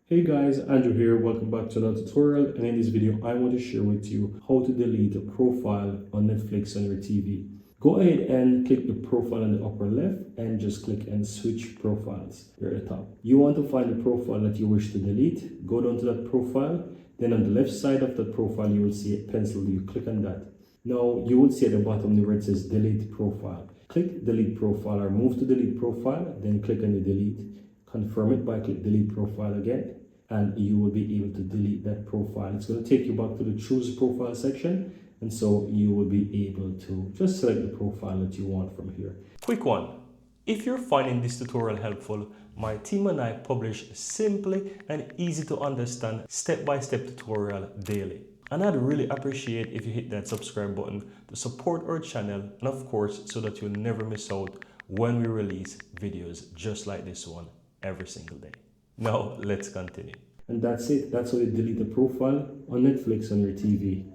Hey guys, Andrew here. Welcome back to another tutorial, and in this video I want to share with you how to delete a profile on Netflix on your TV. Go ahead and click the profile in the upper left and just click and switch profiles here at the top. You want to find the profile that you wish to delete. Go down to that profile. Then on the left side of the profile you will see a pencil. You click on that. Now you will see at the bottom where it says delete profile. Click delete profile or move to delete profile, then click on the delete. Confirm it by click delete profile again, and you will be able to delete that profile. It's going to take you back to the choose profile section, and so you will be able to just select the profile that you want from here. Quick one. If you're finding this tutorial helpful, my team and I publish simply and easy to understand step-by-step tutorial daily. And I'd really appreciate if you hit that subscribe button to support our channel, and of course so that you'll never miss out when we release videos just like this one every single day. Now let's continue. And that's it. That's how you delete a profile on Netflix on your TV.